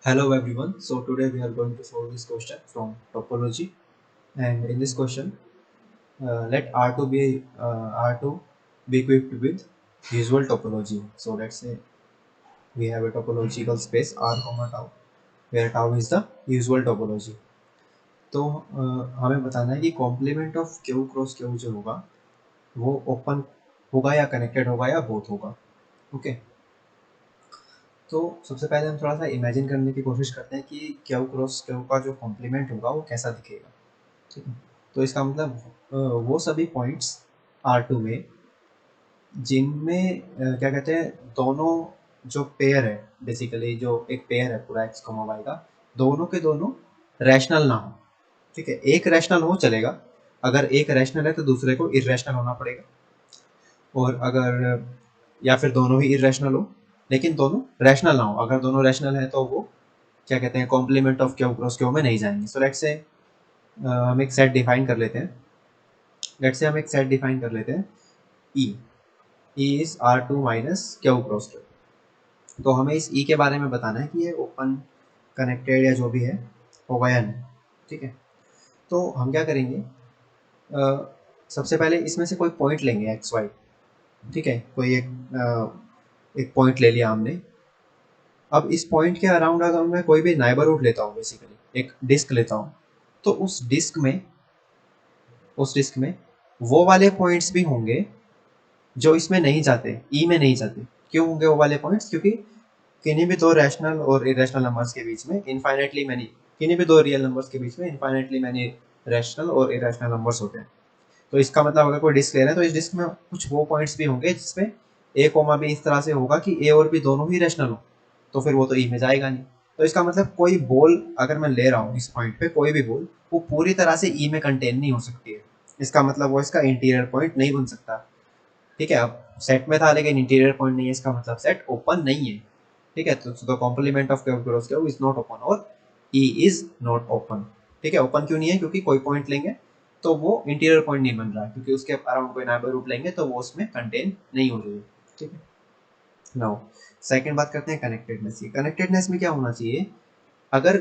Hello everyone. So today we are going to solve this question from topology, and in this question, let R2 be equipped with usual topology. So let's say we have a topological space R comma tau, where tau is the usual topology. तो हमें बताना है कि complement of Q cross Q जो होगा वो open होगा या कनेक्टेड होगा या बोथ होगा. ओके. तो सबसे पहले हम थोड़ा सा इमेजिन करने की कोशिश करते हैं कि क्यू क्रॉस क्यू का जो कॉम्प्लीमेंट होगा वो कैसा दिखेगा. ठीक है. तो इसका मतलब वो सभी पॉइंट्स R2 में जिनमें क्या कहते हैं दोनों जो पेयर है, बेसिकली जो एक पेयर है पूरा x, y का, दोनों के दोनों रैशनल ना हो. ठीक है. एक रैशनल हो चलेगा. अगर एक रैशनल है तो दूसरे को इरेशनल होना पड़ेगा, और अगर या फिर दोनों ही इरेशनल हो लेकिन दोनों रैशनल ना हो. अगर दोनों रैशनल है तो वो क्या कहते हैं complement of Q cross Q में नहीं जाएंगे. सो लेट्स से हम एक सेट डिफाइन कर लेते हैं. E is R2 minus Q cross Q. तो हमें इस ई के बारे में बताना है कि ये ओपन, कनेक्टेड या जो भी है होगा या नहीं. ठीक है. तो हम क्या करेंगे, सबसे पहले इसमें से कोई पॉइंट लेंगे एक्स वाई. ठीक है. कोई एक पॉइंट ले लिया हमने. अब इस पॉइंट के अराउंड अगर मैं कोई भी नाइबरहुड लेता हूँ, बेसिकली एक डिस्क लेता हूँ, तो उस डिस्क में वो वाले पॉइंट्स भी होंगे जो इसमें नहीं जाते, ई में नहीं जाते. क्यों होंगे वो वाले पॉइंट्स? क्योंकि किन्हीं भी दो रैशनल और इरेशनल नंबर्स के बीच में इनफाइनाइटली मैनी, किन्हीं भी दो रियल नंबर्स के बीच में इनफाइनाइटली मैनी रैशनल और इरेशनल नंबर्स होते हैं. तो इसका मतलब अगर कोई डिस्क ले रहे हैं तो इस डिस्क में कुछ वो पॉइंट्स भी होंगे जिसमें ए कोमा भी इस तरह से होगा कि ए और बी दोनों ही रैशनल हो, तो फिर वो तो ई में जाएगा नहीं. तो इसका मतलब कोई बॉल अगर मैं ले रहा हूँ इस पॉइंट पे, कोई भी बॉल, वो पूरी तरह से ई में कंटेन नहीं हो सकती है. इसका मतलब वो इसका इंटीरियर पॉइंट नहीं बन सकता. ठीक है. अब सेट में था लेकिन इंटीरियर पॉइंट नहीं है, इसका मतलब सेट ओपन नहीं है. ठीक है. तो complement of Q is not open और ई इज नॉट ओपन. ठीक है. ओपन क्यों नहीं है? क्योंकि कोई पॉइंट लेंगे तो वो इंटीरियर पॉइंट नहीं बन रहा है, क्योंकि उसके अराउंड कोई नाइबरहुड लेंगे तो वो उसमें कंटेन नहीं हो रही है. ठीक है. नाउ सेकंड बात करते हैं कनेक्टेडनेस की. कनेक्टेडनेस में क्या होना चाहिए? अगर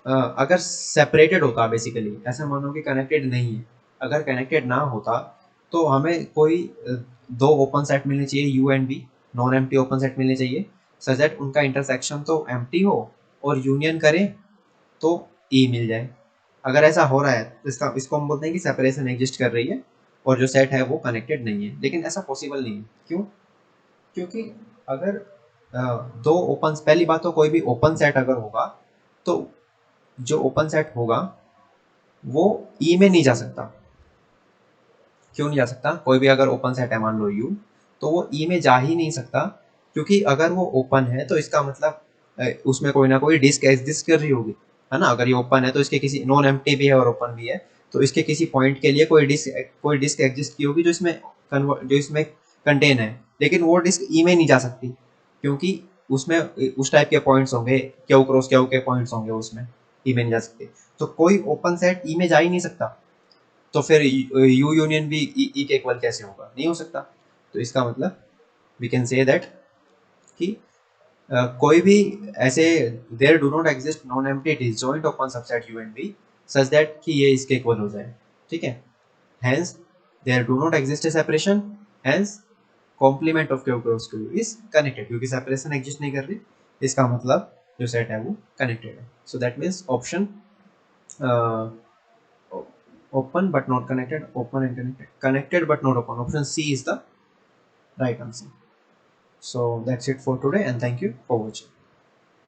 अगर सेपरेटेड होता, बेसिकली ऐसा मानो कि कनेक्टेड नहीं है, अगर कनेक्टेड ना होता तो हमें कोई दो ओपन सेट मिलने चाहिए, U and B, non empty open set मिलने चाहिए, सच दैट उनका इंटरसेक्शन तो एम्प्टी हो और यूनियन करें तो ई मिल जाए. अगर ऐसा हो रहा है तो इसको हम बोलते हैं कि सेपरेशन एग्जिस्ट कर रही है और जो सेट है वो कनेक्टेड नहीं है. लेकिन ऐसा पॉसिबल नहीं है. क्यों? क्योंकि अगर दो ओपन, पहली बात तो कोई भी ओपन सेट अगर होगा तो जो ओपन सेट होगा वो ई में नहीं जा सकता. क्यों नहीं जा सकता? कोई भी अगर ओपन सेट है, मान लो यू, तो वो ई में जा ही नहीं सकता, क्योंकि अगर वो ओपन है तो इसका मतलब उसमें कोई ना कोई डिस्क एग्जिस्ट कर रही होगी, है ना. अगर ये ओपन है तो इसके किसी, नॉन एम्प्टी भी है और ओपन भी है, तो इसके किसी पॉइंट के लिए कोई डिस्क एग्जिस्ट की होगी जो इसमें कंटेन है. लेकिन वो डिस्क ई में नहीं जा सकती, क्योंकि उसमें उस टाइप के पॉइंट्स होंगे, क्यू क्रॉस क्यू के पॉइंट्स होंगे, उसमें ई में नहीं जा सकते. तो कोई ओपन सेट ई में जा ही नहीं सकता, तो फिर यू यूनियन भी ई के इक्वल कैसे होगा? नहीं हो सकता. तो इसका मतलब वी कैन से दैट कि कोई भी ऐसे, there do not exist non empty disjoint open subset U and B such that कि ये इसके इक्वल हो जाए. ठीक है. Hence there do not exist a separation, hence complement of Q cross Q is connected. क्योंकि सेपरेशन एग्जिस्ट नहीं कर रही, इसका मतलब जो सेट है वो कनेक्टेड है. So that means option open but not connected, open and connected but not open, option C is the right answer. So that's it for today, and thank you for watching.